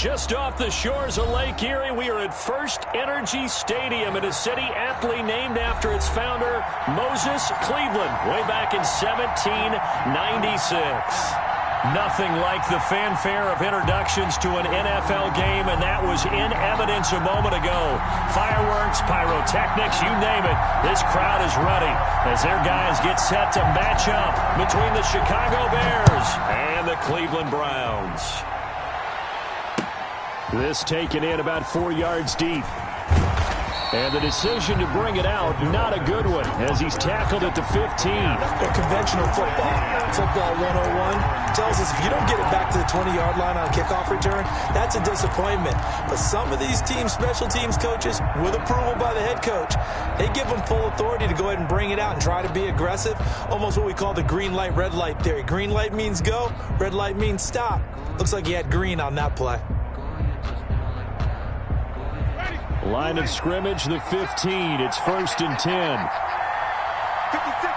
Just off the shores of Lake Erie, we are at First Energy Stadium in a city aptly named after its founder, Moses Cleveland, way back in 1796. Nothing like the fanfare of introductions to an NFL game, and that was in evidence a moment ago. Fireworks, pyrotechnics, you name it. This crowd is ready as their guys get set to match up between the Chicago Bears and the Cleveland Browns. This taken in about 4 yards deep. And the decision to bring it out, not a good one, as he's tackled at the 15. Conventional football 101, tells us if you don't get it back to the 20-yard line on a kickoff return, that's a disappointment. But some of these special teams coaches, with approval by the head coach, they give them full authority to go ahead and bring it out and try to be aggressive, almost what we call the green light, red light theory. Green light means go, red light means stop. Looks like he had green on that play. Line of scrimmage, the 15. It's 1st and 10. 56.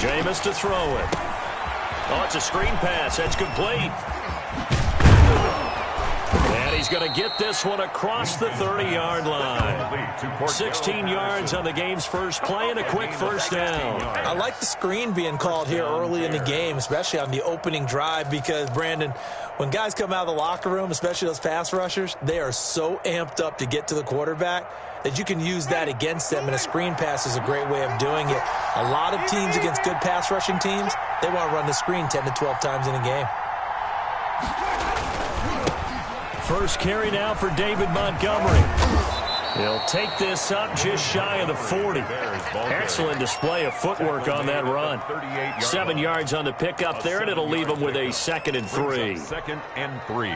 Jameis to throw it. Oh, it's a screen pass. That's complete. And he's going to get this one across the 30-yard line. 16 yards on the game's first play and a quick first down. I like the screen being called here early in the game, especially on the opening drive, because, Brandon, when guys come out of the locker room, especially those pass rushers, they are so amped up to get to the quarterback that you can use that against them, and a screen pass is a great way of doing it. A lot of teams against good pass rushing teams, they want to run the screen 10 to 12 times in a game. First carry now for David Montgomery. He'll take this up just shy of the 40. Excellent display of footwork on that run. 7 yards on the pickup there, and it'll leave him with a 2nd and 3. 2nd and 3.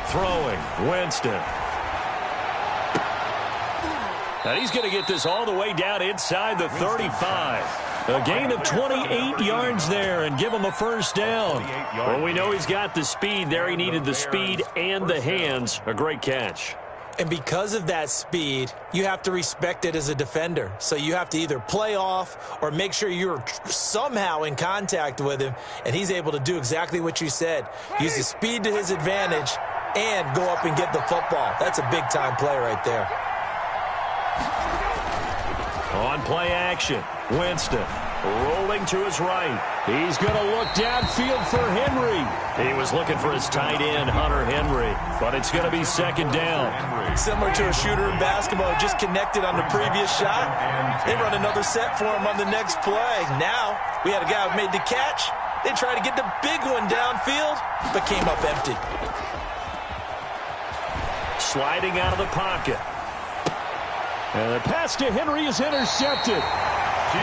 Throwing, Winston. And he's going to get this all the way down inside the 35. A gain of 28 yards there and give him a first down. Well, we know he's got the speed there. He needed the speed and the hands. A great catch. And because of that speed, you have to respect it as a defender. So you have to either play off or make sure you're somehow in contact with him, and he's able to do exactly what you said. Use the speed to his advantage and go up and get the football. That's a big-time play right there. On play action, Winston rolling to his right. He's going to look downfield for Henry. He was looking for his tight end, Hunter Henry, but it's going to be 2nd down. Similar to a shooter in basketball, just connected on the previous shot. They run another set for him on the next play. Now, we had a guy who made the catch. They tried to get the big one downfield, but came up empty. Sliding out of the pocket. And the pass to Henry is intercepted.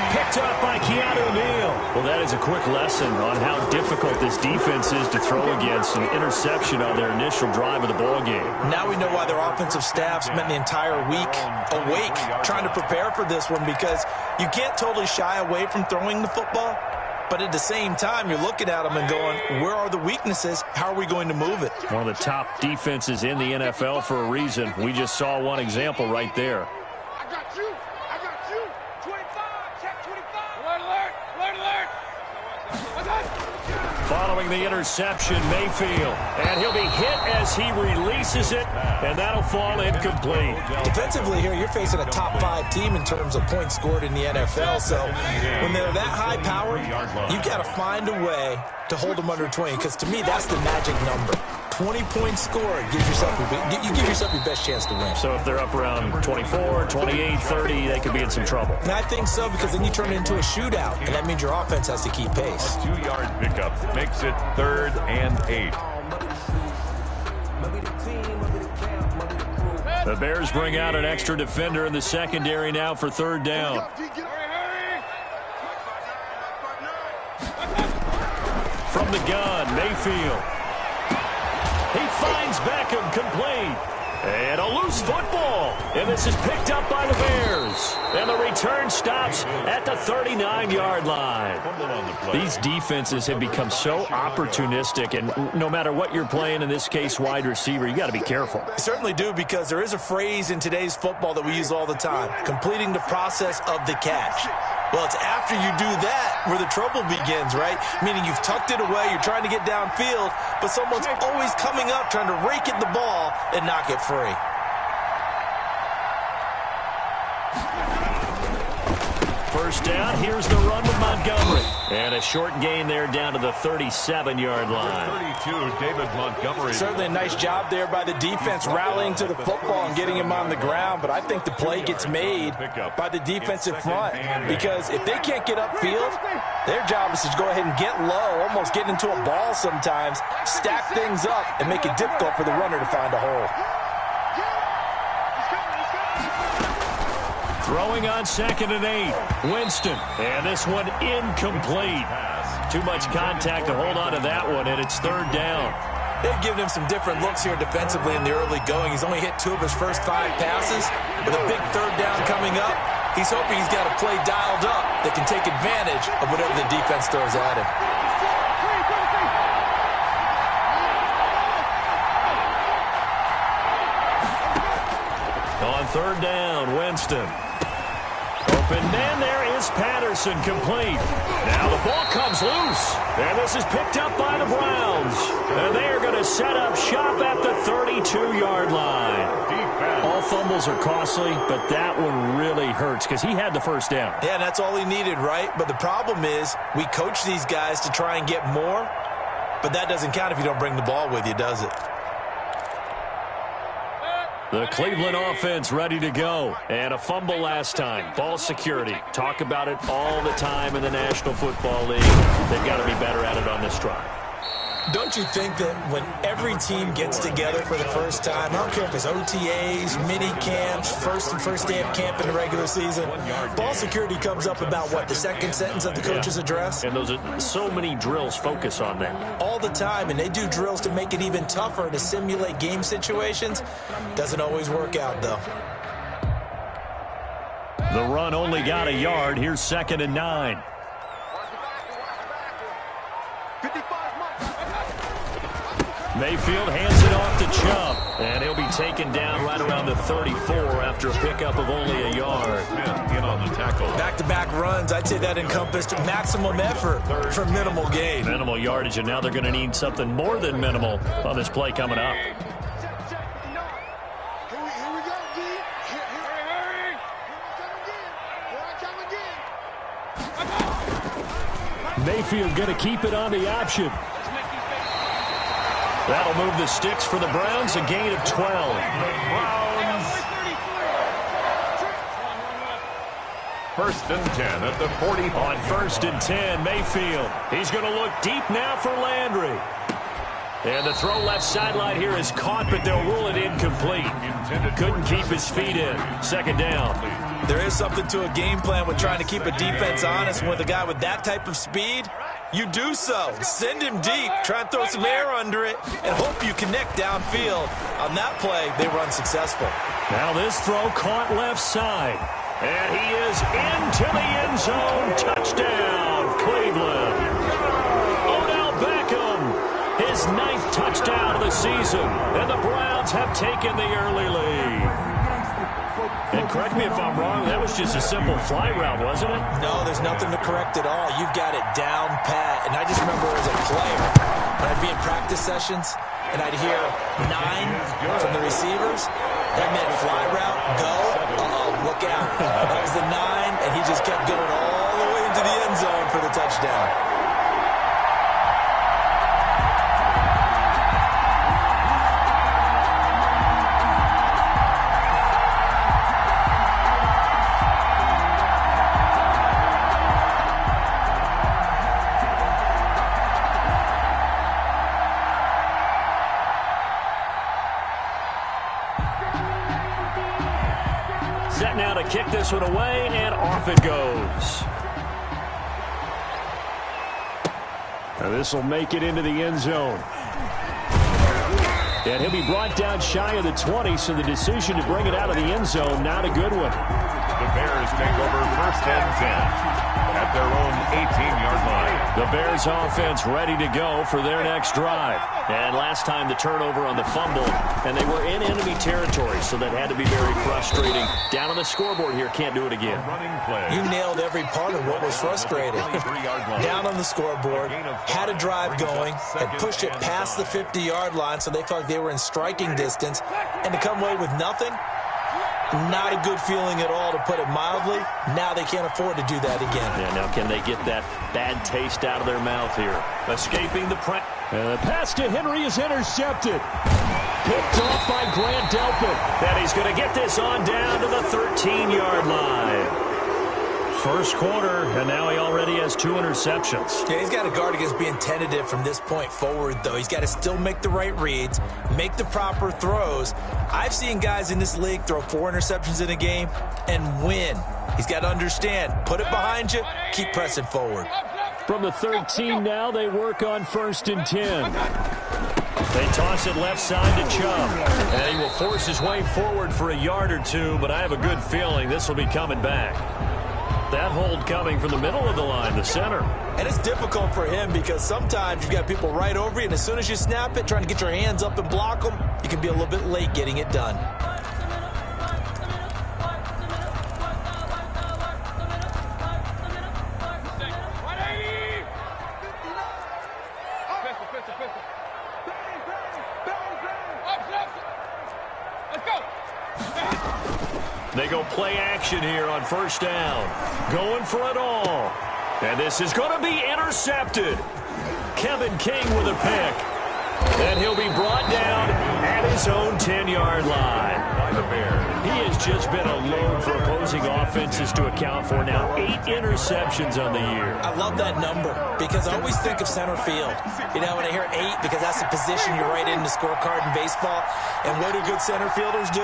Picked up by Keanu Neal. Well, that is a quick lesson on how difficult this defense is to throw against. An interception on their initial drive of the ballgame. Now we know why their offensive staff spent the entire week awake trying to prepare for this one, because you can't totally shy away from throwing the football. But at the same time, you're looking at them and going, where are the weaknesses? How are we going to move it? One of the top defenses in the NFL for a reason. We just saw one example right there. I got you. 25. Check 25. Alert. Following the interception, Mayfield. And he'll be hit as he releases it, and that'll fall incomplete. Defensively here, you're facing a top 5 team in terms of points scored in the NFL. So when they're that high powered, you've got to find a way to hold them under 20, because to me, that's the magic number. 20 points scored, you give yourself your best chance to win. So if they're up around 24, 28, 30, they could be in some trouble. And I think so, because then you turn it into a shootout, and that means your offense has to keep pace. 2-yard pickup makes it 3rd and 8. The Bears bring out an extra defender in the secondary now for 3rd down. From the gun, Mayfield. He finds Beckham complete. And a loose football. And this is picked up by the Bears. And the return stops at the 39-yard line. These defenses have become so opportunistic, and no matter what you're playing, in this case wide receiver, you got to be careful. You certainly do, because there is a phrase in today's football that we use all the time, completing the process of the catch. Well, it's after you do that where the trouble begins, right? Meaning you've tucked it away, you're trying to get downfield, but someone's always coming up trying to rake at the ball and knock it free. First down, here's the run with Montgomery. And a short gain there down to the 37-yard line. 32, David Montgomery. Certainly a nice job there by the defense rallying to the football and getting him on the ground, but I think the play gets made by the defensive front, because if they can't get upfield, their job is to go ahead and get low, almost get into a ball sometimes, stack things up, and make it difficult for the runner to find a hole. Throwing on 2nd and 8. Winston. And this one incomplete. Too much contact to hold on to that one, and it's 3rd down. They've given him some different looks here defensively in the early going. He's only hit 2 of his first 5 passes. With a big 3rd down coming up, he's hoping he's got a play dialed up that can take advantage of whatever the defense throws at him. On 3rd down, Winston. Open man, there is Patterson, complete. Now the ball comes loose, and this is picked up by the Browns. And they are going to set up shop at the 32-yard line. All fumbles are costly, but that one really hurts because he had the first down. Yeah, and that's all he needed, right? But the problem is we coach these guys to try and get more, but that doesn't count if you don't bring the ball with you, does it? The Cleveland offense ready to go. And a fumble last time. Ball security. Talk about it all the time in the National Football League. They've got to be better at it on this drive. Don't you think that when every team gets together for the first time, I don't care if it's OTAs, mini camps, first day of camp in the regular season, ball security comes up about what, the second sentence of the coach's address? And those are so many drills focus on that. All the time, and they do drills to make it even tougher to simulate game situations. Doesn't always work out, though. The run only got a yard. Here's 2nd and 9. Mayfield hands it off to Chubb, and he'll be taken down right around the 34 after a pickup of only a yard. In on the tackle. Back-to-back runs, I'd say that encompassed maximum effort for minimal gain. Minimal yardage, and now they're going to need something more than minimal on this play coming up. Mayfield going to keep it on the option. That'll move the sticks for the Browns, a gain of 12. Browns. 1st and 10 at the 40. On 1st and 10, Mayfield. He's going to look deep now for Landry. And the throw left sideline here is caught, but they'll rule it incomplete. Couldn't keep his feet in. 2nd down. There is something to a game plan when trying to keep a defense honest. And with a guy with that type of speed, you do so. Send him deep. Try and throw some air under it and hope you connect downfield. On that play, they were unsuccessful. Now this throw caught left side. And he is into the end zone. Touchdown, Cleveland. Odell Beckham, his 9th touchdown of the season. And the Browns have taken the early lead. And correct me if I'm wrong, that was just a simple fly route, wasn't it? No, there's nothing to correct at all. You've got it down pat. And I just remember as a player, when I'd be in practice sessions and I'd hear 9 from the receivers, that meant fly route, go, look out. That was the 9, and he just kept going all the way into the end zone for the touchdown. Set now to kick this one away, and off it goes. Now this will make it into the end zone. And he'll be brought down shy of the 20, so the decision to bring it out of the end zone, not a good one. The Bears take over 1st and 10 at their own 18-yard line. The Bears offense ready to go for their next drive. And last time the turnover on the fumble, and they were in enemy territory, so that had to be very frustrating. Down on the scoreboard here, can't do it again. Running play. You nailed every part of what was frustrating. Down on the scoreboard, had a drive going, had pushed it past the 50-yard line, so they felt like they were in striking distance, and to come away with nothing, not a good feeling at all, to put it mildly. Now they can't afford to do that again. Yeah, now can they get that bad taste out of their mouth here? Escaping the press. The pass to Henry is intercepted. Picked off by Grant Delpit. And he's going to get this on down to the 13-yard line. First quarter, and now he already has 2 interceptions. Yeah, he's got to guard against being tentative from this point forward, though. He's got to still make the right reads, make the proper throws. I've seen guys in this league throw 4 interceptions in a game and win. He's got to understand, put it behind you, keep pressing forward. From the 13 now, they work on 1st and 10. They toss it left side to Chubb. And he will force his way forward for a yard or 2, but I have a good feeling this will be coming back. That hold coming from the middle of the line, the center. And it's difficult for him because sometimes you've got people right over you, and as soon as you snap it, trying to get your hands up and block them, you can be a little bit late getting it done. They go play action here on 1st down. Going for it all. And this is going to be intercepted. Kevin King with a pick. And he'll be brought down at his own 10-yard line. By the Bears. He has just been a load for opposing offenses to account for now. 8 interceptions on the year. I love that number because I always think of center field. You know, when I hear 8, because that's the position you're right in the scorecard in baseball. And what do good center fielders do?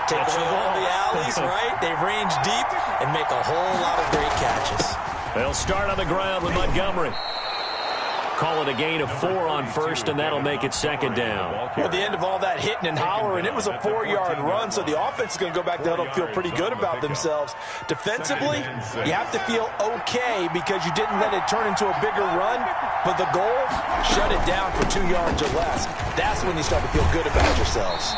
Take away all the alleys, right? They range deep and make a whole lot of great catches. They'll start on the ground with Montgomery. Call it a gain of 4 on 1st, and that'll make it 2nd down. Well, at the end of all that hitting and hollering, it was a 4-yard run, so the offense is going to go back there and feel pretty good about themselves. Defensively, you have to feel okay because you didn't let it turn into a bigger run, but the goal, shut it down for 2 yards or less. That's when you start to feel good about yourselves.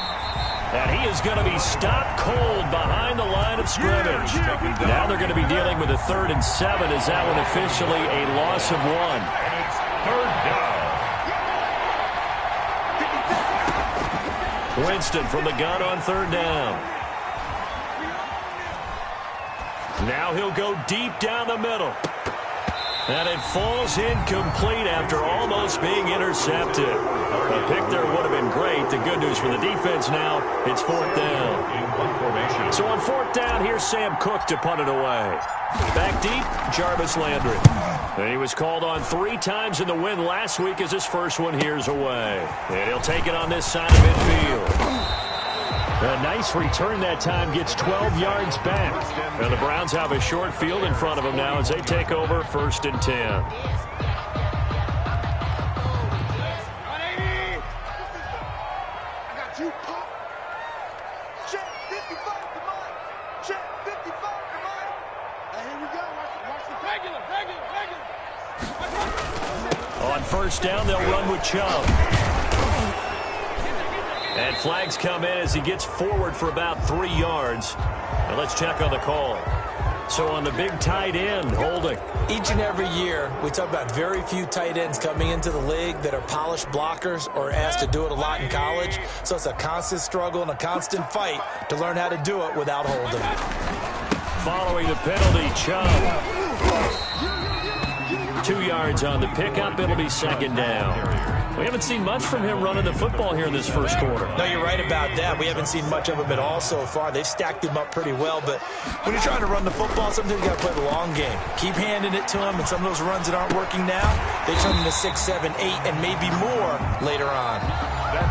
And he is going to be stopped cold behind the line of scrimmage. Now they're going to be dealing with a 3rd and 7 as that one officially a loss of 1. 3rd down. Winston from the gun on 3rd down. Now he'll go deep down the middle. And it falls incomplete after almost being intercepted. A pick there would have been great. The good news for the defense now, it's 4th down. So on 4th down, here's Sam Cook to punt it away. Back deep, Jarvis Landry. And he was called on 3 times in the win last week as his first one here's away. And he'll take it on this side of midfield. A nice return that time, gets 12 yards back. And the Browns have a short field in front of them now as they take over 1st and 10. On 1st down, they'll run with Chubb. And flags come in as he gets forward for about 3 yards. Now let's check on the call. So on the big tight end, holding. Each and every year, we talk about very few tight ends coming into the league that are polished blockers or asked to do it a lot in college. So it's a constant struggle and a constant fight to learn how to do it without holding. Following the penalty, Chubb. 2 yards on the pickup. It'll be 2nd down. We haven't seen much from him running the football here in this first quarter. No, you're right about that. We haven't seen much of him at all so far. They've stacked him up pretty well, but when you're trying to run the football, sometimes you got to play the long game. Keep handing it to him, and some of those runs that aren't working now, they turn into 6, 7, 8, and maybe more later on.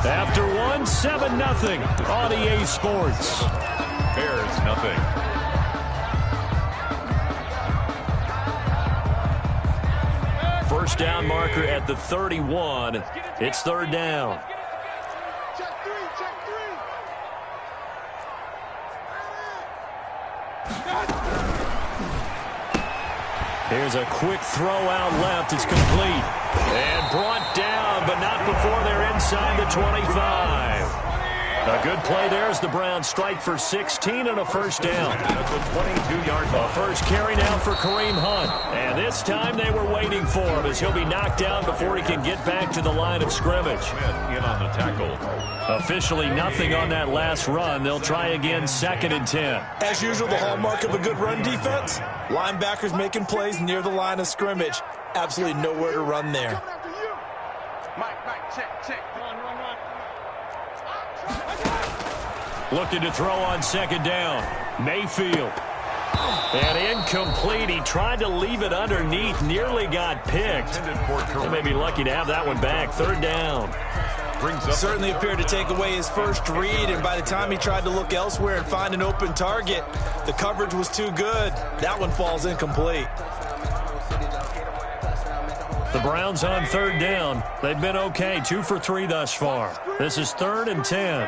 After 1, 7-0 on EA Sports. Bears nothing. First down marker at the 31. It's 3rd down. Check three, check three. Here's a quick throw out left. It's complete. And brought down, but not before they're inside the 25. A good play there as the Browns strike for 16 and a first down. At the 22-yard line. A first carry now for Kareem Hunt. And this time they were waiting for him as he'll be knocked down before he can get back to the line of scrimmage. Smith in on the tackle. Officially nothing on that last run. They'll try again, 2nd and 10. As usual, the hallmark of a good run defense, linebackers making plays near the line of scrimmage. Absolutely nowhere to run there. Coming after you. Mike, check. Run. Looking to throw on 2nd down. Mayfield. And incomplete. He tried to leave it underneath. Nearly got picked. They may be lucky to have that one back. 3rd down. Certainly appeared to take away his first read, and by the time he tried to look elsewhere and find an open target, the coverage was too good. That one falls incomplete. The Browns on 3rd down. They've been okay. 2 for 3 thus far. This is 3rd and 10.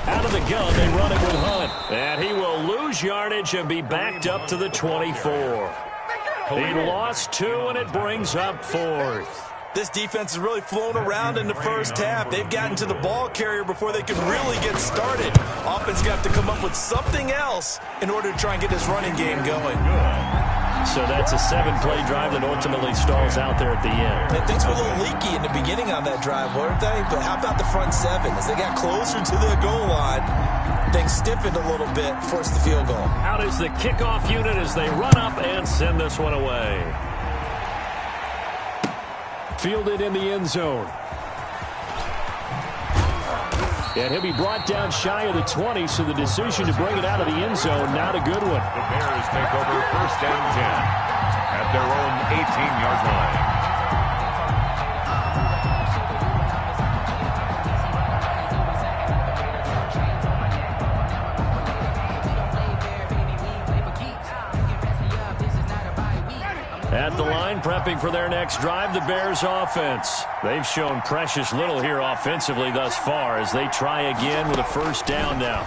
Out of the gun, they run it with Hunt. And he will lose yardage and be backed up to the 24. He lost 2, and it brings up 4th. This defense has really flown around in the first half. They've gotten to the ball carrier before they can really get started. Offense got to come up with something else in order to try and get this running game going. So that's a 7-play drive that ultimately stalls out there at the end. And things were a little leaky in the beginning on that drive, weren't they? But how about the front 7? As they got closer to the goal line, things stiffened a little bit, forced the field goal. Out is the kickoff unit as they run up and send this one away. Fielded in the end zone. And he'll be brought down shy of the 20, so the decision to bring it out of the end zone, not a good one. The Bears take over 1st and 10 at their own 18-yard line. At the line, prepping for their next drive, the Bears offense. They've shown precious little here offensively thus far as they try again with a 1st down now.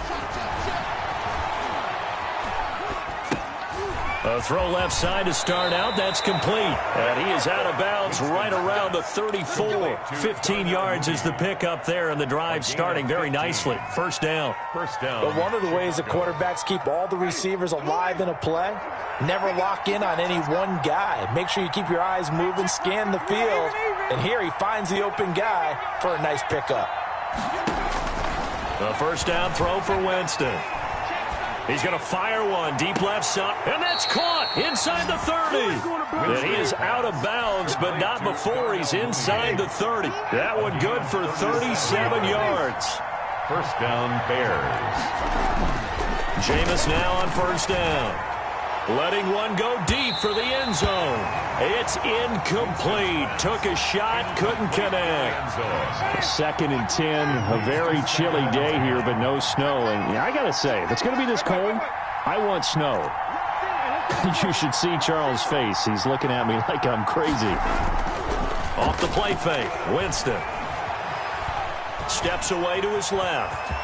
A throw left side to start out. That's complete. And he is out of bounds right around the 34. 15 yards is the pickup there, and the drive starting very nicely. 1st down. But one of the ways that quarterbacks keep all the receivers alive in a play, never lock in on any one guy. Make sure you keep your eyes moving, scan the field, and here he finds the open guy for a nice pickup. The 1st down throw for Winston. He's going to fire one deep left side, and that's caught inside the 30. And he is out of bounds, but not before he's inside the 30. That one good for 37 yards. 1st down, Bears. Jameis now on 1st down. Letting one go deep for the end zone. It's incomplete. Took a shot, couldn't connect. 2nd and 10. A very chilly day here, but no snow. And I got to say, if it's going to be this cold, I want snow. You should see Charles' face. He's looking at me like I'm crazy. Off the play fake, Winston. Steps away to his left.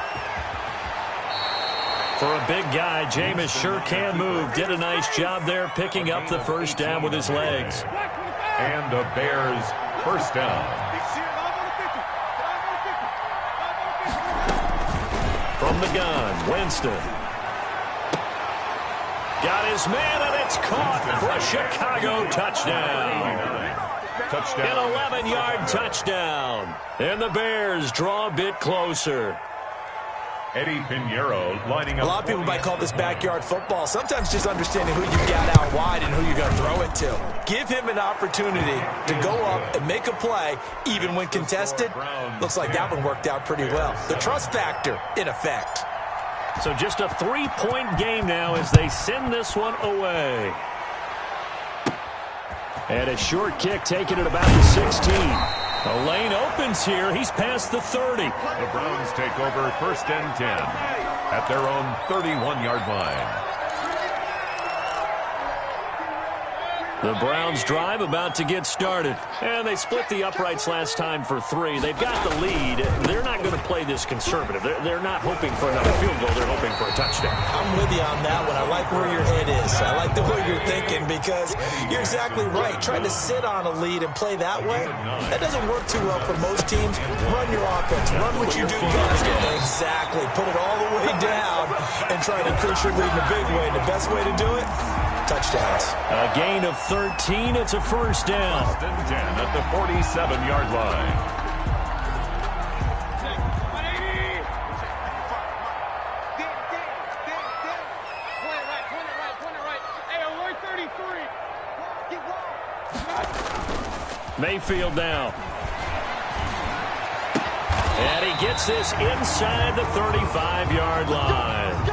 For a big guy, Jameis sure can move. Did a nice job there picking up the 1st down with his legs. And the Bears 1st down. From the gun, Winston. Got his man, and it's caught for a Chicago touchdown. An 11-yard touchdown. And the Bears draw a bit closer. Eddie Pinheiro lining up. A lot of people might call this backyard football. Sometimes just understanding who you got out wide and who you're going to throw it to. Give him an opportunity to go up and make a play, even when contested. Looks like that one worked out pretty well. The trust factor in effect. So just a 3-point game now as they send this one away. And a short kick taken at about the 16. The lane opens here. He's past the 30. The Browns take over 1st and 10 at their own 31-yard line. The Browns drive about to get started. And they split the uprights last time for 3. They've got the lead. They're not going to play this conservative. They're not hoping for another field goal. They're hoping for a touchdown. I'm with you on that one. I like where your head is. I like the way you're thinking because you're exactly right. Trying to sit on a lead and play that way, that doesn't work too well for most teams. Run your offense. Run what you do best. Exactly. Put it all the way down and try to increase your lead in a big way. And the best way to do it, touchdowns. A gain of 13. It's a first down. 10 at the 47-yard line. Mayfield now. And he gets this inside the 35-yard line.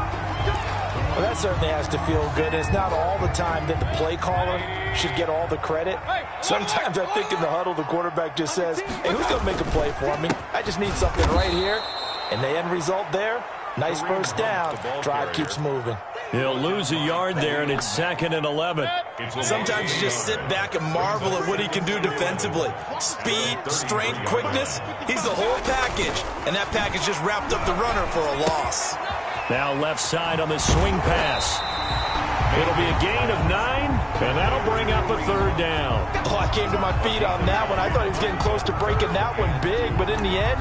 Well, that certainly has to feel good. It's not all the time that the play caller should get all the credit. Sometimes I think in the huddle, the quarterback just says, hey, who's going to make a play for me? I just need something right here. And the end result there, nice first down. Drive keeps moving. He'll lose a yard there, and it's 2nd and 11. Sometimes you just sit back and marvel at what he can do defensively. Speed, strength, quickness, he's the whole package. And that package just wrapped up the runner for a loss. Now left side on the swing pass. It'll be a gain of 9, and that'll bring up a 3rd down. Oh, I came to my feet on that one. I thought he was getting close to breaking that one big, but in the end,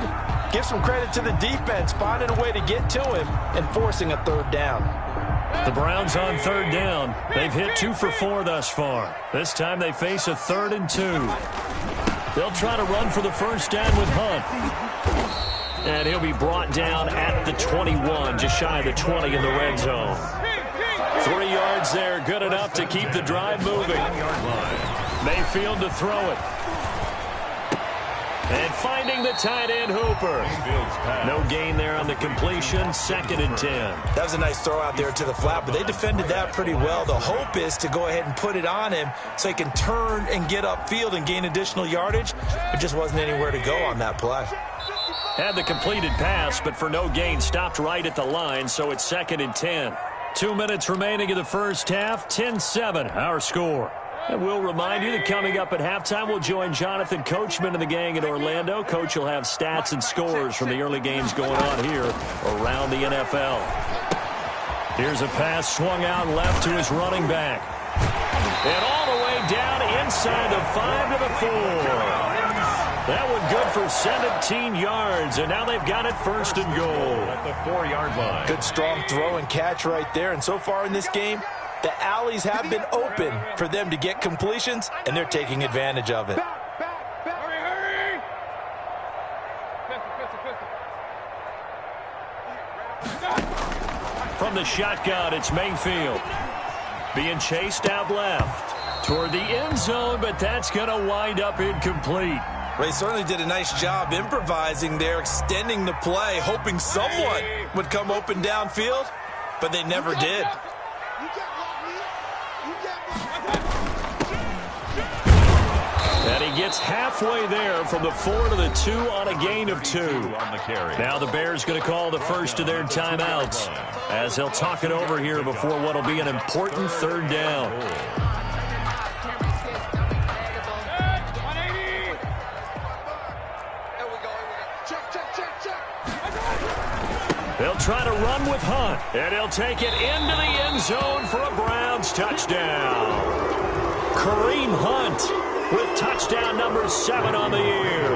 give some credit to the defense, finding a way to get to him and forcing a 3rd down. The Browns on 3rd down. They've hit 2 for 4 thus far. This time they face a 3rd and 2. They'll try to run for the first down with Hunt. And he'll be brought down at the 21, just shy of the 20 in the red zone. 3 yards there, good enough to keep the drive moving. Mayfield to throw it. And finding the tight end, Hooper. No gain there on the completion, 2nd and 10. That was a nice throw out there to the flat, but they defended that pretty well. The hope is to go ahead and put it on him so he can turn and get upfield and gain additional yardage. There just wasn't anywhere to go on that play. Had the completed pass, but for no gain, stopped right at the line, so it's 2nd and 10. 2 minutes remaining in the first half, 10-7, our score. And we'll remind you that coming up at halftime, we'll join Jonathan Coachman and the gang in Orlando. Coach will have stats and scores from the early games going on here around the NFL. Here's a pass swung out left to his running back. And all the way down inside the 5 to the 4. That one good for 17 yards, and now they've got it 1st and goal. At the 4-yard line. Good strong throw and catch right there. And so far in this game, the alleys have been open for them to get completions, and they're taking advantage of it. From the shotgun, it's Mayfield. Being chased out left toward the end zone, but that's going to wind up incomplete. They certainly did a nice job improvising there, extending the play, hoping someone would come open downfield, but they never did. And he gets halfway there from the 4 to the 2 on a gain of 2. Now the Bears going to call the first of their timeouts as they'll talk it over here before what will be an important 3rd down. They'll try to run with Hunt, and he'll take it into the end zone for a Browns touchdown. Kareem Hunt with touchdown number 7 on the year.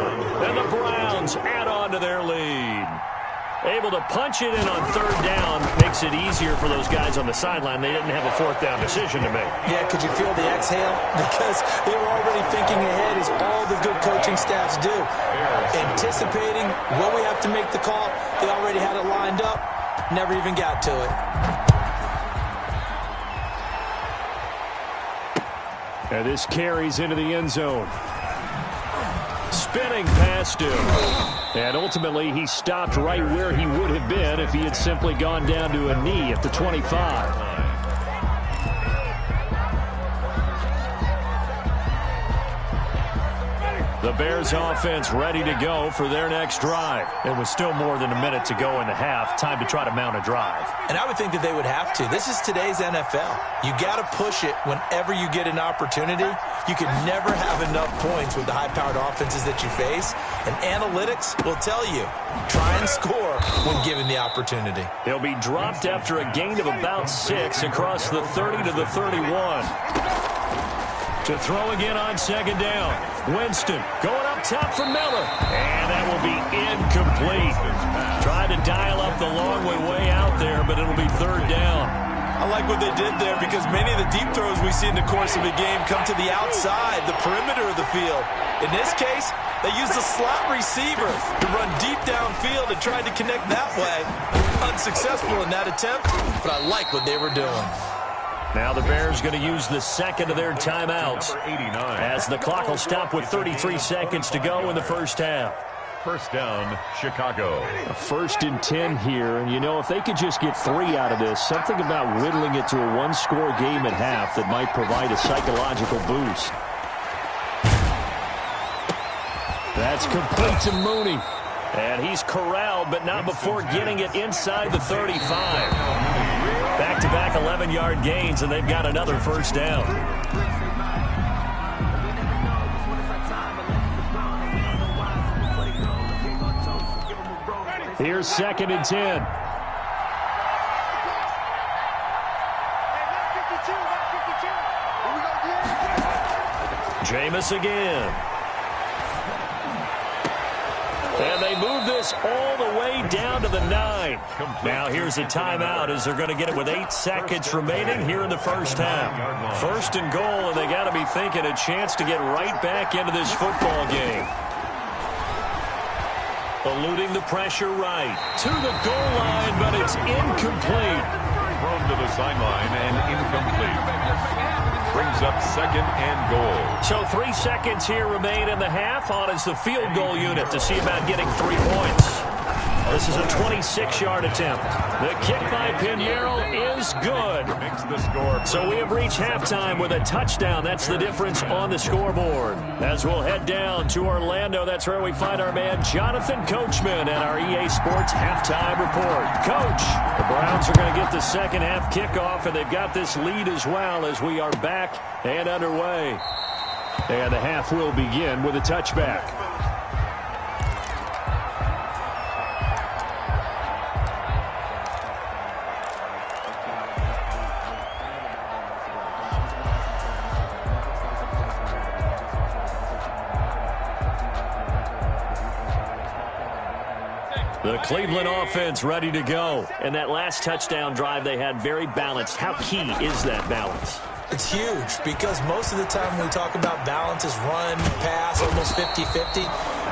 And the Browns add on to their lead. Able to punch it in on 3rd down makes it easier for those guys on the sideline. They didn't have a 4th down decision to make. Yeah, could you feel the exhale? Because they were already thinking ahead, as all the good coaching staffs do. Anticipating what we have to make the call. They already had it lined up. Never even got to it. And this carries into the end zone. Spinning past him. And ultimately, he stopped right where he would have been if he had simply gone down to a knee at the 25. The Bears offense ready to go for their next drive. It was still more than a minute to go in the half. Time to try to mount a drive. And I would think that they would have to. This is today's NFL. You got to push it whenever you get an opportunity. You can never have enough points with the high-powered offenses that you face. And analytics will tell you, try and score when given the opportunity. He'll be dropped after a gain of about 6 across the 30 to the 31. To throw again on second down. Winston going up top for Miller. And that will be incomplete. Tried to dial up the long way out there, but it'll be third down. I like what they did there because many of the deep throws we see in the course of a game come to the outside, the perimeter of the field. In this case, they used a slot receiver to run deep downfield and tried to connect that way. Unsuccessful in that attempt, but I like what they were doing. Now the Bears going to use the second of their timeouts as the clock will stop with 33 seconds to go in the first half. First down, Chicago. A 1st and 10 here, and you know, if they could just get 3 out of this, something about whittling it to a one-score game at half that might provide a psychological boost. That's complete to Mooney. And he's corralled, but not before getting it inside the 35. Back-to-back 11-yard gains, and they've got another first down. Here's 2nd and 10. Jameis again. And they move this all the way down to the 9. Now here's a timeout as they're going to get it with 8 seconds remaining here in the first half. 1st and goal, and they got to be thinking a chance to get right back into this football game. Eluding the pressure right to the goal line, but it's incomplete. Thrown to the sideline and incomplete. Brings up 2nd and goal. So 3 seconds here remain in the half. On is the field goal unit to see about getting 3 points. This is a 26-yard attempt. The kick by Pinheiro is good. Makes the score. So we have reached halftime with a touchdown. That's the difference on the scoreboard. As we'll head down to Orlando, that's where we find our man Jonathan Coachman at our EA Sports Halftime Report. Coach, the Browns are going to get the second half kickoff, and they've got this lead as well as we are back and underway. And the half will begin with a touchback. The Cleveland offense ready to go. And that last touchdown drive they had very balanced. How key is that balance? It's huge because most of the time when we talk about balance is run, pass, almost 50-50.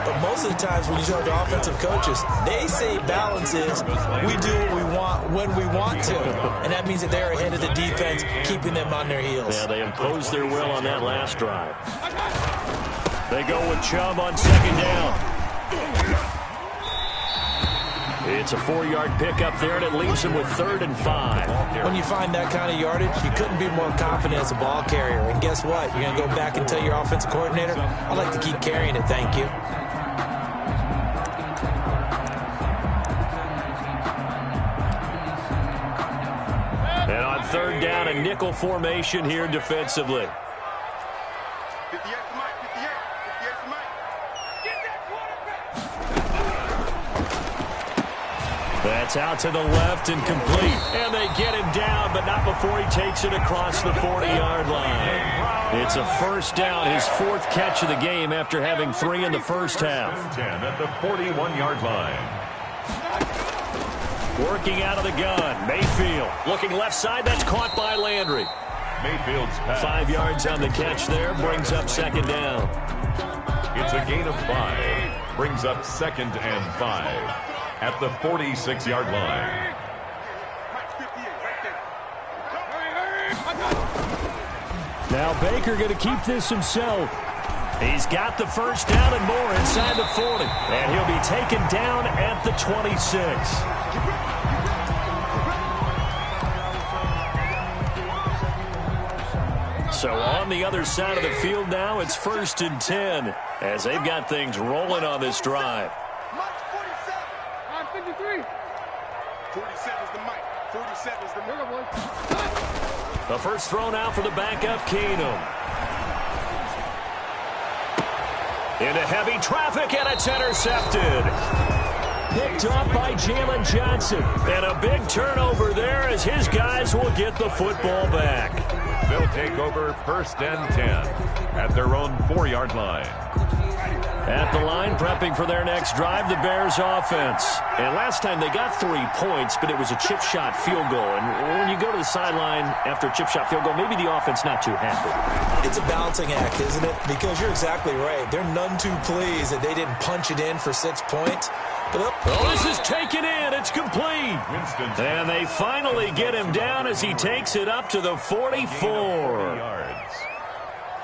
But most of the times when you talk to offensive coaches, they say balance is we do what we want when we want to. And that means that they're ahead of the defense, keeping them on their heels. Yeah, they imposed their will on that last drive. They go with Chubb on second down. It's a 4-yard pickup there, and it leaves him with 3rd and 5. When you find that kind of yardage, you couldn't be more confident as a ball carrier. And guess what? You're going to go back and tell your offensive coordinator, I'd like to keep carrying it, thank you. And on 3rd down, a nickel formation here defensively. That's out to the left and complete. And they get him down, but not before he takes it across the 40-yard line. It's a first down, his 4th catch of the game after having 3 in the first half. 10 at the 41-yard line. Working out of the gun, Mayfield. Looking left side, that's caught by Landry. Mayfield's pass. 5 yards on the catch there, brings up 2nd down. It's a gain of 5. Brings up 2nd and 5. At the 46-yard line. Now Baker going to keep this himself. He's got the first down and more inside the 40. And he'll be taken down at the 26. So on the other side of the field now, it's 1st and 10 as they've got things rolling on this drive. Mike 47. I'm 53. 47 is the Mike. 47 is the Mike. The first throw now for the backup, Keenum. Into heavy traffic, and it's intercepted. Picked up by Jalen Johnson. And a big turnover there as his guys will get the football back. They'll take over first and 10 at their own 4-yard line. At the line, prepping for their next drive, the Bears offense. And last time they got 3 points, but it was a chip shot field goal. And when you go to the sideline after a chip shot field goal, maybe the offense not too happy. It's a balancing act, isn't it? Because you're exactly right. They're none too pleased that they didn't punch it in for 6 points. Oh, this is taken in. It's complete. And they finally get him down as he takes it up to the 44.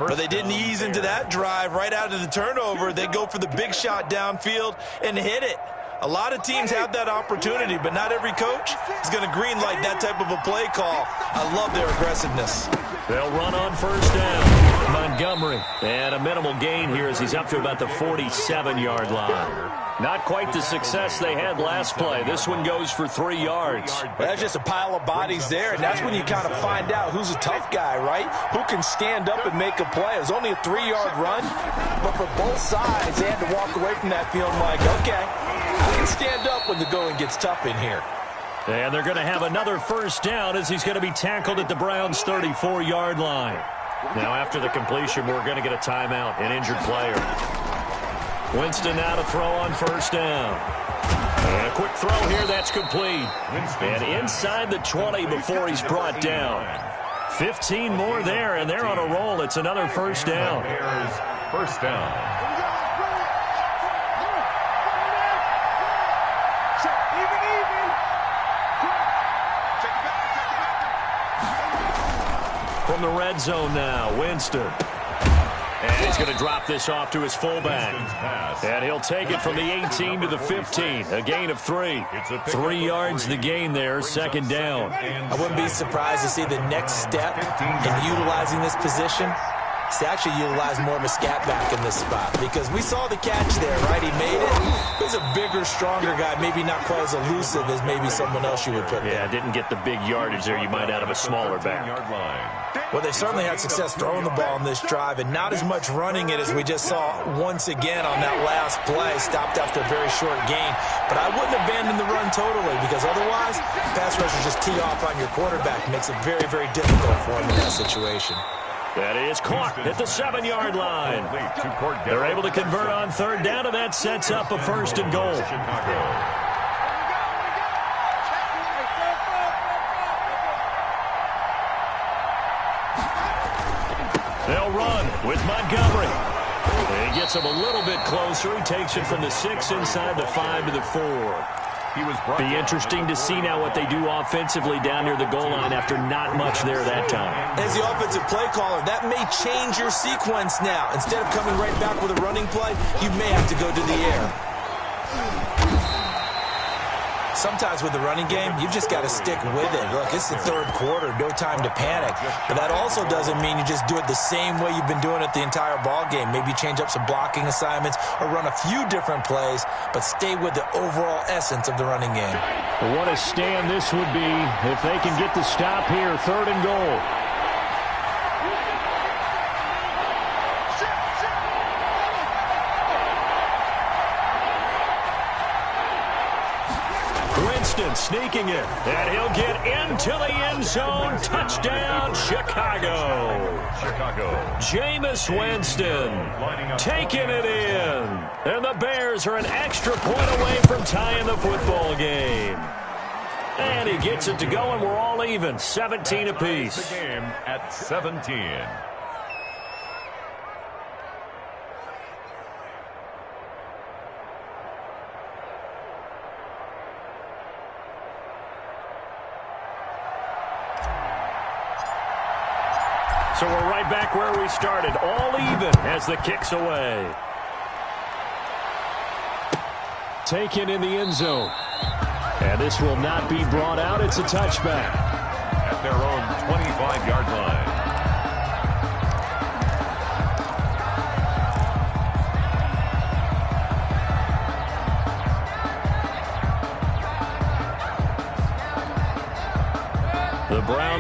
But they didn't ease into that drive right out of the turnover. They go for the big shot downfield and hit it. A lot of teams have that opportunity, but not every coach is going to greenlight that type of a play call. I love their aggressiveness. They'll run on first down. Montgomery. And a minimal gain here as he's up to about the 47-yard line. Not quite the success they had last play. This one goes for 3 yards. Well, that's just a pile of bodies there, and that's when you kind of find out who's a tough guy, right? Who can stand up and make a play. It was only a 3-yard run, but for both sides, they had to walk away from that feeling like, okay, I can stand up when the going gets tough in here. And they're going to have another first down as he's going to be tackled at the Browns' 34-yard line. Now, after the completion, we're going to get a timeout, an injured player. Winston now to throw on first down. And a quick throw here, that's complete. And inside the 20 before he's brought down. 15 more there, and they're on a roll. It's another first down. First down. From the red zone now, Winston. And he's going to drop this off to his fullback. And he'll take it from the 18 to the 15. A gain of 3. 3 yards the gain there, second down. I wouldn't be surprised to see the next step in utilizing this position is to actually utilize more of a scat back in this spot. Because we saw the catch there, right? He made it. He's a bigger, stronger guy, maybe not quite as elusive as maybe someone else you would put there. Yeah, didn't get the big yardage there you might out of a smaller back. Well, they certainly had success throwing the ball in this drive and not as much running it as we just saw once again on that last play. Stopped after a very short gain. But I wouldn't abandon the run totally because otherwise, pass rushers just tee off on your quarterback. Makes it very, very difficult for him in that situation. That is caught at the 7-yard line. They're able to convert on third down, and that sets up a first and goal. They'll run with Montgomery. And he gets him a little bit closer. He takes it from the 6 inside the 5 to the 4. Be interesting to see now what they do offensively down near the goal line after not much there that time. As the offensive play caller, that may change your sequence now. Instead of coming right back with a running play, you may have to go to the air. Sometimes with the running game, you've just got to stick with it. Look, it's the third quarter, no time to panic. But that also doesn't mean you just do it the same way you've been doing it the entire ball game. Maybe change up some blocking assignments or run a few different plays, but stay with the overall essence of the running game. What a stand this would be if they can get the stop here, third and goal. Sneaking it, and he'll get into the end zone. Touchdown, Chicago. Jameis Winston taking it in. And the Bears are an extra point away from tying the football game. And he gets it to go, and we're all even, 17 apiece. The game at 17. So we're right back where we started, all even as the kick's away. Taken in the end zone. And this will not be brought out. It's a touchback. At their own 25-yard line.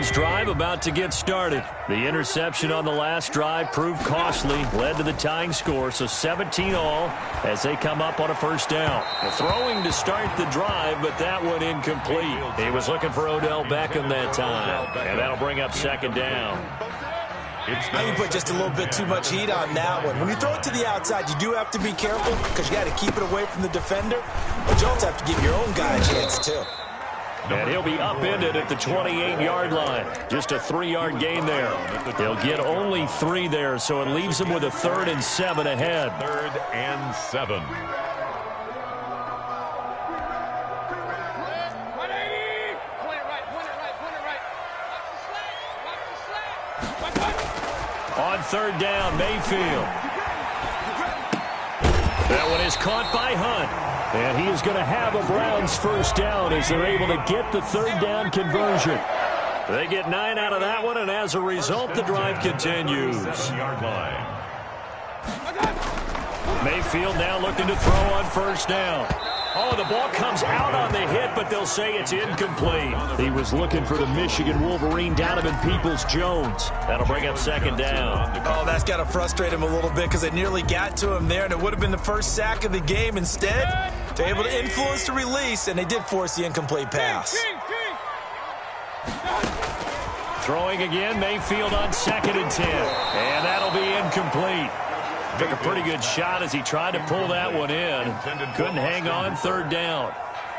Browns drive about to get started. The interception on the last drive proved costly, led to the tying score, so 17 all as they come up on a first down. The throwing to start the drive, but that one incomplete. He was looking for Odell Beckham that time, and that'll bring up second down. I think you put just a little bit too much heat on that one. When you throw it to the outside, you do have to be careful because you got to keep it away from the defender, but you also have to give your own guy a chance too. And he'll be upended at the 28-yard line. Just a 3-yard gain there. He'll get only 3 there, so it leaves him with a 3rd and 7 ahead. 3rd and 7. On 3rd down, Mayfield. That one is caught by Hunt. And he is going to have a Browns first down as they're able to get the 3rd down conversion. They get 9 out of that one, and as a result, the drive continues. Mayfield now looking to throw on first down. Oh, the ball comes out on the hit, but they'll say it's incomplete. He was looking for the Michigan Wolverine, Donovan Peoples-Jones. That'll bring up second down. Oh, that's got to frustrate him a little bit because they nearly got to him there, and it would have been the first sack of the game. Instead, they're able to influence the release, and they did force the incomplete pass. Throwing again, Mayfield on 2nd and 10. And that'll be incomplete. Took a pretty good shot as he tried to pull that one in. Couldn't hang on 3rd down.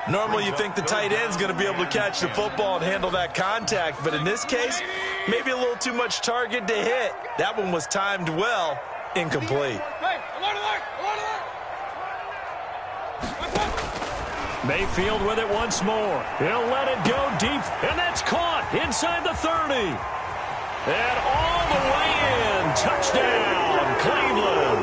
Normally you think the tight end's going to be able to catch the football and handle that contact, but in this case, maybe a little too much target to hit. That one was timed well, incomplete. Mayfield with it once more. He'll let it go deep, and that's caught inside the 30. And all the way in. Touchdown, Cleveland.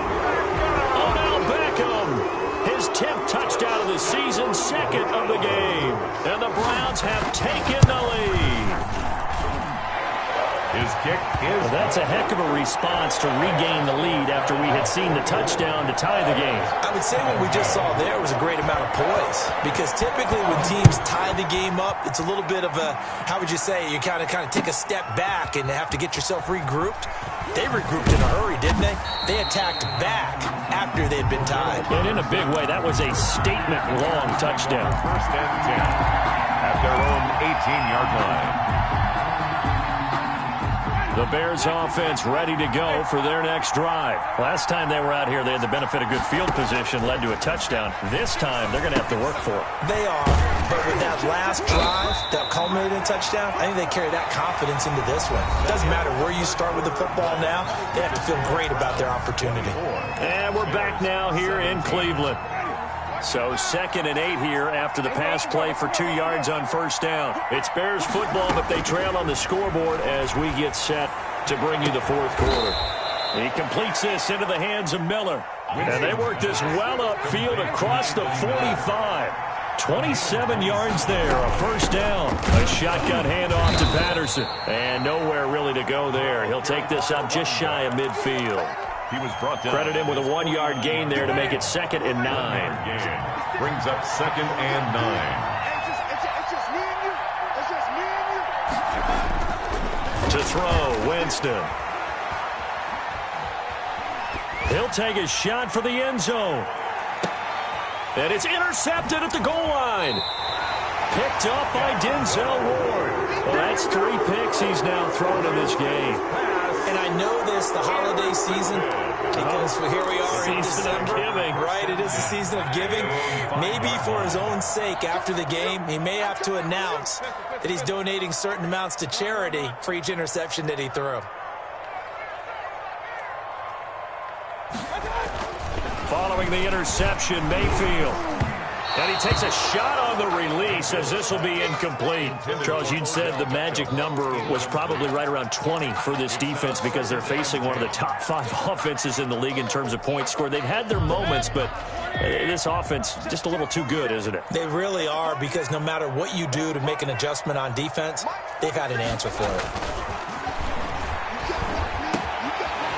Odell Beckham, his 10th touchdown of the season, 2nd of the game. And the Browns have taken the lead. His kick is... Well, that's a heck of a response to regain the lead after we had seen the touchdown to tie the game. I would say what we just saw there was a great amount of poise, because typically when teams tie the game up, it's a little bit of a, how would you say, you kind of take a step back and have to get yourself regrouped. They regrouped in a hurry, didn't they? They attacked back after they'd been tied. And in a big way, that was a statement-long touchdown. 1st and 10 at their own 18-yard line. The Bears offense ready to go for their next drive. Last time they were out here, they had the benefit of good field position, led to a touchdown. This time, they're going to have to work for it. They are, but with that last drive that culminated in a touchdown, I think they carry that confidence into this one. It doesn't matter where you start with the football now. They have to feel great about their opportunity. And we're back now here in Cleveland. So 2nd and 8 here after the pass play for 2 yards on first down. It's Bears football, but they trail on the scoreboard as we get set to bring you the 4th quarter. He completes this into the hands of Miller. And they work this well upfield across the 45. 27 yards there, a first down. A shotgun handoff to Patterson. And nowhere really to go there. He'll take this up just shy of midfield. He was brought down. Credit him with a 1-yard gain there to make it 2nd and 9. Brings up 2nd and 9. To throw, Winston. He'll take a shot for the end zone. And it's intercepted at the goal line. Picked up by Denzel Ward. Well, that's 3 picks he's now thrown in this game. And I know this, the holiday season, because here we are in December, right? It is the season of giving. Maybe for his own sake, after the game, he may have to announce that he's donating certain amounts to charity for each interception that he threw. Following the interception, Mayfield. And he takes a shot on the release as this will be incomplete. Charles, you'd said the magic number was probably right around 20 for this defense because they're facing one of the top 5 offenses in the league in terms of points scored. They've had their moments, but this offense just a little too good, isn't it? They really are, because no matter what you do to make an adjustment on defense, they've had an answer for it.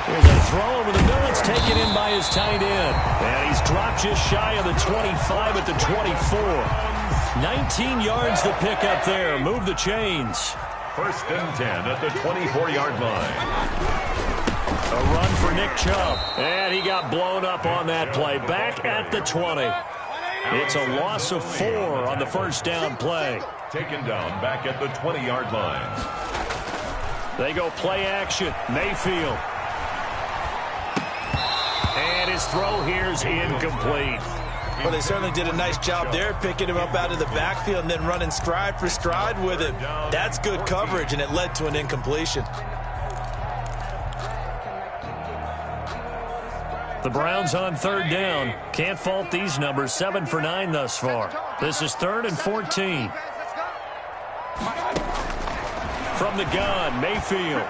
Here's a throw over the middle. It's taken in by his tight end. And he's dropped just shy of the 25 at the 24. 19 yards the pick up there. Move the chains. First and 10 at the 24-yard line. A run for Nick Chubb. And he got blown up on that play. Back at the 20. It's a loss of 4 on the first down play. Taken down back at the 20-yard line. They go play action. Mayfield. And his throw here's incomplete. Well, they certainly did a nice job there, picking him up out of the backfield and then running stride for stride with him. That's good coverage, and it led to an incompletion. The Browns on third down. Can't fault these numbers. 7 for 9 thus far. This is 3rd and 14. From the gun, Mayfield.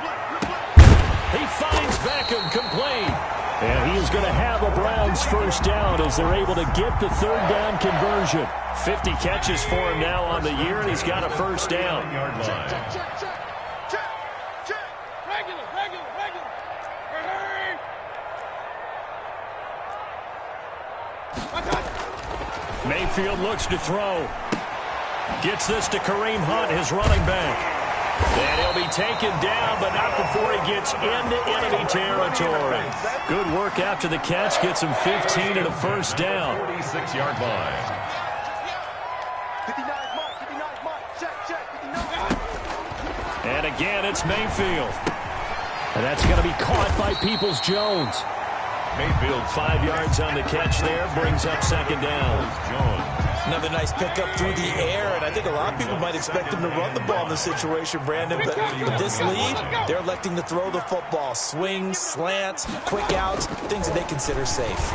He finds Beckham complete. And he is going to have a Browns first down as they're able to get the third down conversion. 50 catches for him now on the year, and he's got a first down. Mayfield looks to throw. Gets this to Kareem Hunt, his running back. And he'll be taken down, but not before he gets into enemy territory. Good work after the catch. Gets him 15 and a first down. 46-yard line. 59 mark, 59 mark. Check, 59. And again, it's Mayfield. And that's going to be caught by Peoples-Jones. Mayfield 5 yards on the catch there. Brings up second down. Jones. Another nice pickup through the air, and I think a lot of people might expect him to run the ball in this situation, Brandon, but with this lead, they're electing to throw the football. Swings, slants, quick outs, things that they consider safe.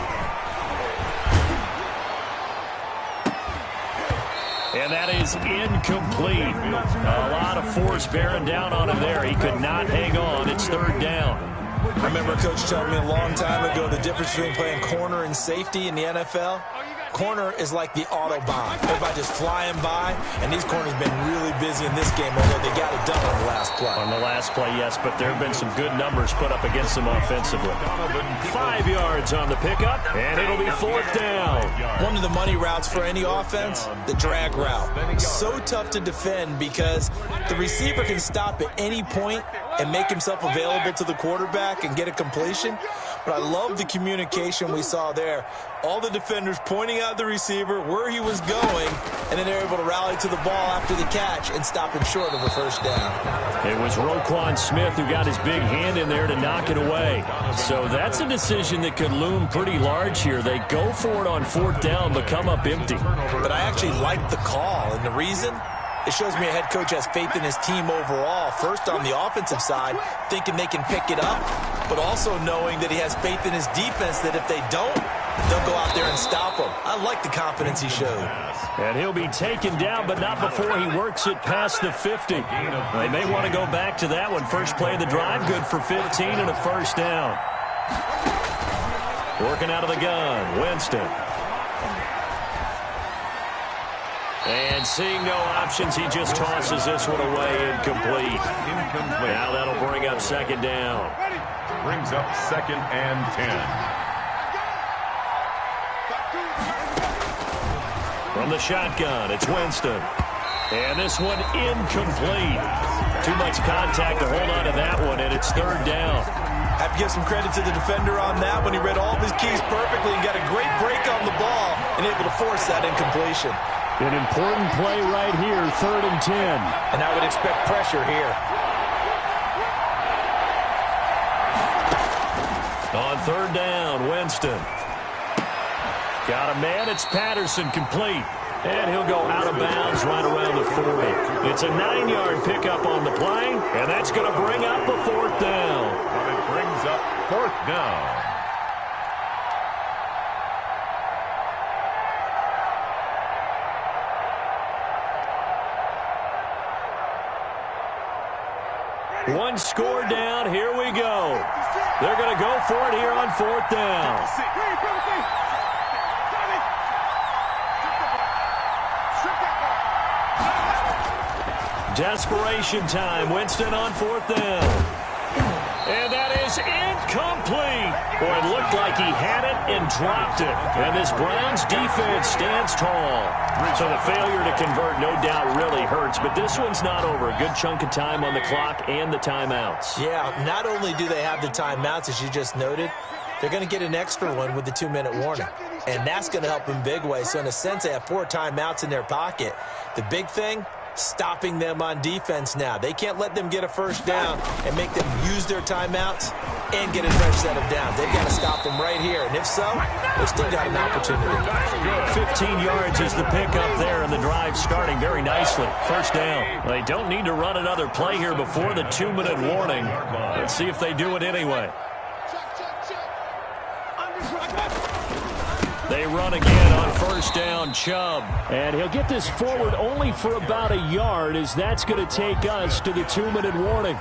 And that is incomplete. A lot of force bearing down on him there. He could not hang on. It's third down. I remember Coach telling me a long time ago the difference between playing corner and safety in the NFL. Corner is like the Autobahn. Everybody just flying by, and these corners have been really busy in this game, although they got it done on the last play. On the last play, yes, but there have been some good numbers put up against them offensively. 5 yards on the pickup, and it'll be fourth down. One of the money routes for any offense, the drag route. So tough to defend because the receiver can stop at any point and make himself available to the quarterback and get a completion. But I love the communication we saw there. All the defenders pointing out the receiver, where he was going, and then they're able to rally to the ball after the catch and stop him short of a first down. It was Roquan Smith who got his big hand in there to knock it away. So that's a decision that could loom pretty large here. They go for it on fourth down, but come up empty. But I actually like the call, and the reason? It shows me a head coach has faith in his team overall. First on the offensive side, thinking they can pick it up, but also knowing that he has faith in his defense that if they don't, they'll go out there and stop them. I like the confidence he showed. And he'll be taken down, but not before he works it past the 50. They may want to go back to that one. First play of the drive, good for 15 and a first down. Working out of the gun, Winston. And seeing no options, he just tosses this one away, incomplete. Now that'll bring up second down. Brings up 2nd and 10. From the shotgun, it's Winston. And this one incomplete. Too much contact to hold on to that one, and it's third down. I have to give some credit to the defender on that when he read all of his keys perfectly and got a great break on the ball and able to force that incompletion. An important play right here, 3rd and 10. And I would expect pressure here. On third down, Winston. Got a man, it's Patterson, complete. And he'll go out of bounds right around the 40. It's a 9-yard pickup on the play, and that's going to bring up a fourth down. But it brings up fourth down. One score down. Here we go. They're going to go for it here on fourth down. Desperation time. Winston on fourth down. And that is is incomplete. Boy, it looked like he had it and dropped it. And this Browns defense stands tall. So the failure to convert no doubt really hurts, but this one's not over. A good chunk of time on the clock and the timeouts. Yeah, not only do they have the timeouts, as you just noted, they're going to get an extra one with the 2-minute warning. And that's going to help in big way. So in a sense, they have 4 timeouts in their pocket. The big thing, stopping them on defense now. They can't let them get a first down and make them use their timeouts and get a fresh set of downs. They've got to stop them right here. And if so, they've still got an opportunity. 15 yards is the pickup there, and the drive starting very nicely. First down. They don't need to run another play here before the 2-minute warning. Let's see if they do it anyway. They run again on first down, Chubb. And he'll get this forward only for about a yard, as that's going to take us to the 2-minute warning.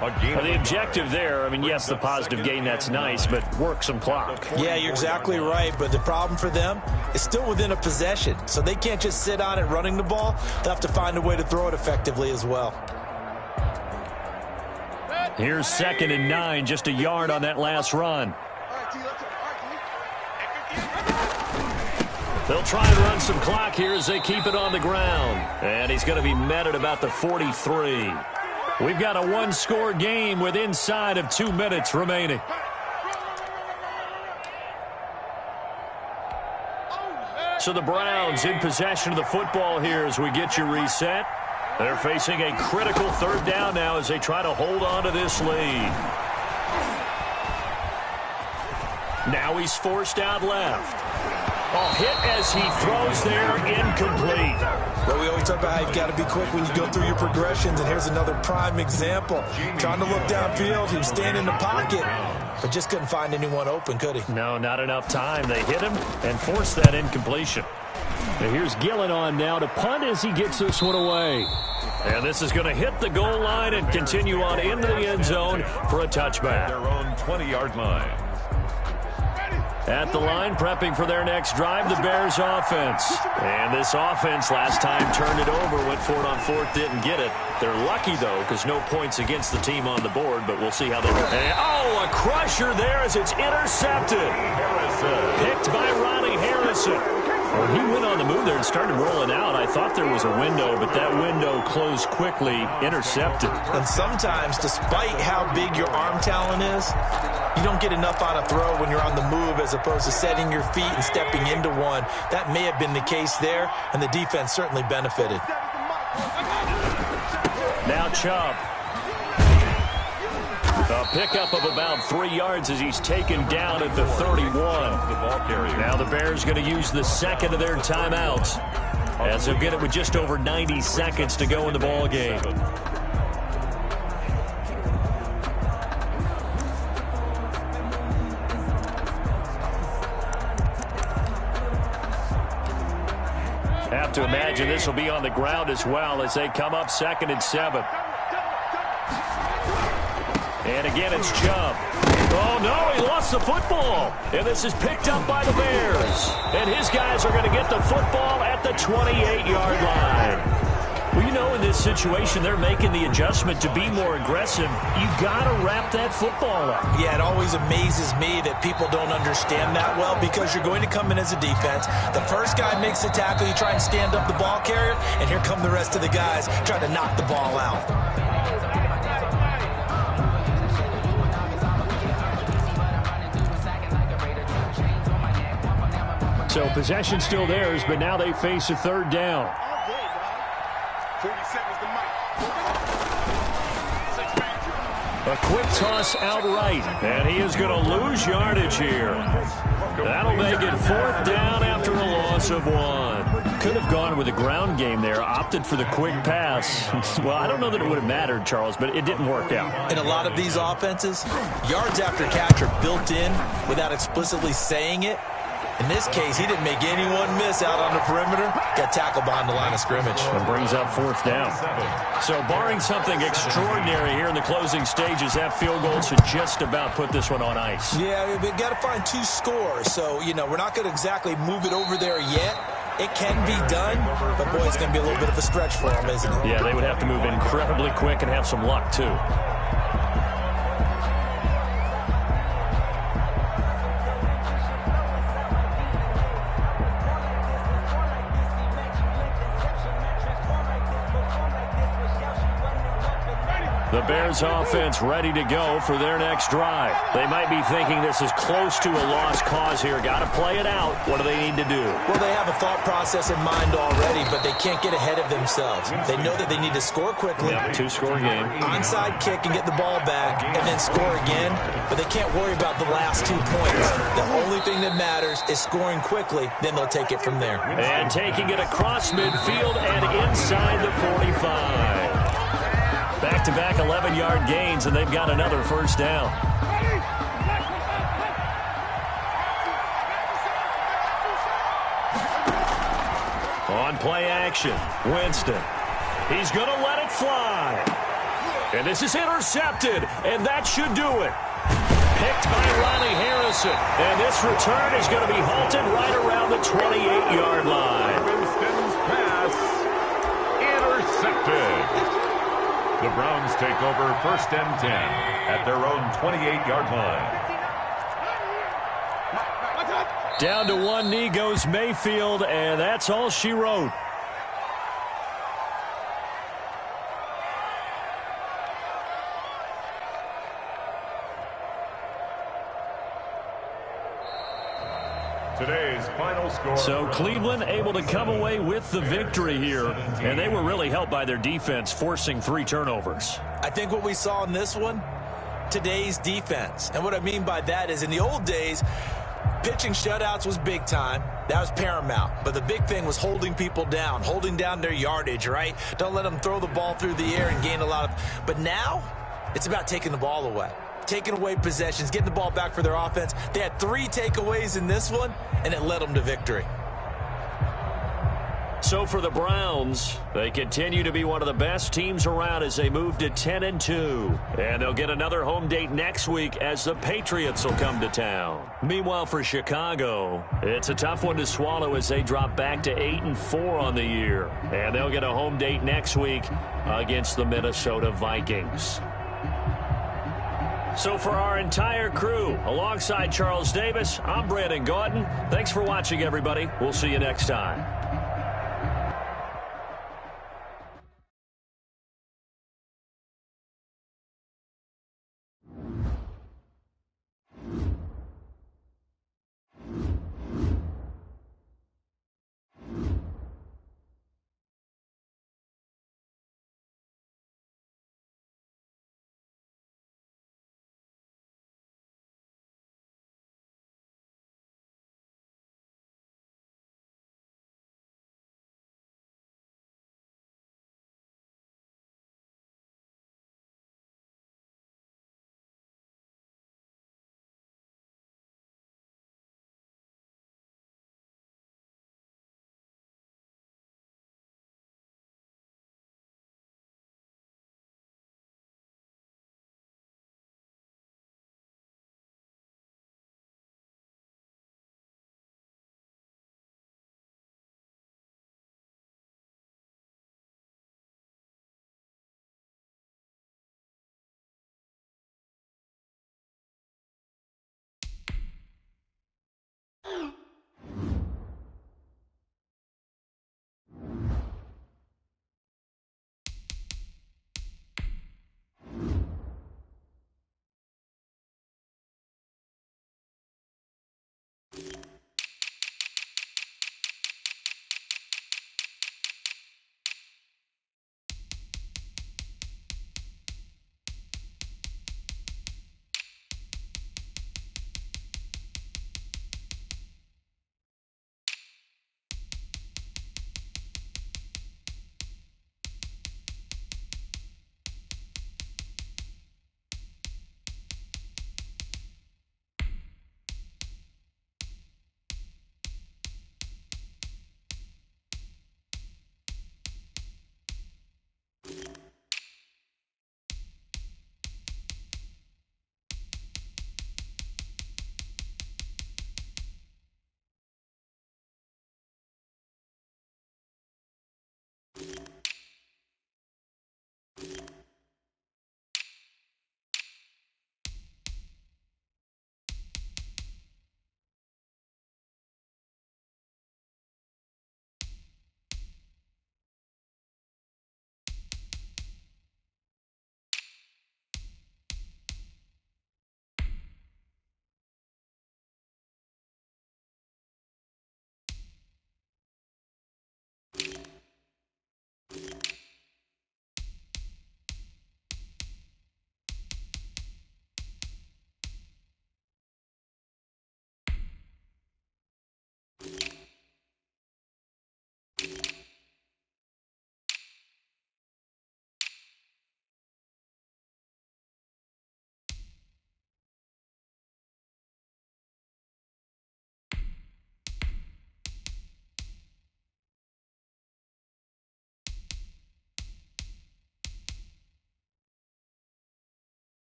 The objective there, I mean, yes, the positive gain, that's nice, but work some clock. Yeah, you're exactly right, but the problem for them is still within a possession. So they can't just sit on it running the ball. They'll have to find a way to throw it effectively as well. Here's 2nd and 9, just a yard on that last run. They'll try and run some clock here as they keep it on the ground. And he's going to be met at about the 43. We've got a one-score game with inside of 2 minutes remaining. So the Browns in possession of the football here as we get you reset. They're facing a critical 3rd down now as they try to hold on to this lead. Now he's forced out left. Hit as he throws there, incomplete. Well, we always talk about how you've got to be quick when you go through your progressions, and here's another prime example. Trying to look downfield, he was staying in the pocket, but just couldn't find anyone open, could he? No, not enough time. They hit him and forced that incompletion. And here's Gillen on now to punt as he gets this one away. And this is going to hit the goal line and continue on into the end zone for a touchback. Their own 20-yard line. At the line, prepping for their next drive, the Bears offense. And this offense last time turned it over, went for it on 4th, didn't get it. They're lucky, though, because no points against the team on the board, but we'll see how they do. Oh, a crusher there as it's intercepted. Picked by Ronnie Harrison. When he went on the move there and started rolling out, I thought there was a window, but that window closed quickly, intercepted. And sometimes, despite how big your arm talent is, you don't get enough on a throw when you're on the move as opposed to setting your feet and stepping into one. That may have been the case there, and the defense certainly benefited. Now Chubb. A pickup of about 3 yards as he's taken down at the 31. Now the Bears going to use the 2nd of their timeouts, as they'll get it with just over 90 seconds to go in the ball game. Have to imagine this will be on the ground as well as they come up 2nd and 7. And again, it's Chubb. Oh, no, he lost the football. And this is picked up by the Bears. And his guys are going to get the football at the 28-yard line. Well, you know, in this situation, they're making the adjustment to be more aggressive. You got to wrap that football up. Yeah, it always amazes me that people don't understand that well, because you're going to come in as a defense. The first guy makes the tackle, you try and stand up the ball carrier, and here come the rest of the guys trying to knock the ball out. So possession still theirs, but now they face a 3rd down. 47 is the mic. A quick toss outright, and he is going to lose yardage here. That'll make it 4th down after a loss of 1. Could have gone with a ground game there, opted for the quick pass. Well, I don't know that it would have mattered, Charles, but it didn't work out. In a lot of these offenses, yards after catch are built in without explicitly saying it. In this case, he didn't make anyone miss out on the perimeter. Got tackled behind the line of scrimmage. And brings up 4th down. So barring something extraordinary here in the closing stages, that field goal should just about put this one on ice. Yeah, we've got to find 2 scores. So, you know, we're not going to exactly move it over there yet. It can be done, but, boy, it's going to be a little bit of a stretch for them, isn't it? Yeah, they would have to move incredibly quick and have some luck, too. The Bears offense ready to go for their next drive. They might be thinking this is close to a lost cause here. Got to play it out. What do they need to do? Well, they have a thought process in mind already, but they can't get ahead of themselves. They know that they need to score quickly. Yep, two-score game. Onside kick and get the ball back and then score again, but they can't worry about the last 2 points. The only thing that matters is scoring quickly, then they'll take it from there. And taking it across midfield and inside the 45. Back-to-back 11-yard gains, and they've got another first down. On play action, Winston. He's going to let it fly. And this is intercepted, and that should do it. Picked by Riley Harrison. And this return is going to be halted right around the 28-yard line. Winston's pass intercepted. The Browns take over 1st and 10 at their own 28-yard line. Down to one knee goes Mayfield, and that's all she wrote. Today's final score. So Cleveland able to come away with the victory here, and they were really helped by their defense, forcing 3 turnovers. I think what we saw in this one, today's defense. And what I mean by that is in the old days, pitching shutouts was big time. That was paramount. But the big thing was holding people down, holding down their yardage, right? Don't let them throw the ball through the air and gain a lot of... But now, it's about taking the ball away. Taking away possessions, getting the ball back for their offense. They had 3 takeaways in this one, and it led them to victory. So for the Browns, they continue to be one of the best teams around as they move to 10-2. And they'll get another home date next week as the Patriots will come to town. Meanwhile, for Chicago, it's a tough one to swallow as they drop back to 8-4 on the year. And they'll get a home date next week against the Minnesota Vikings. So for our entire crew, alongside Charles Davis, I'm Brandon Gaudin. Thanks for watching, everybody. We'll see you next time.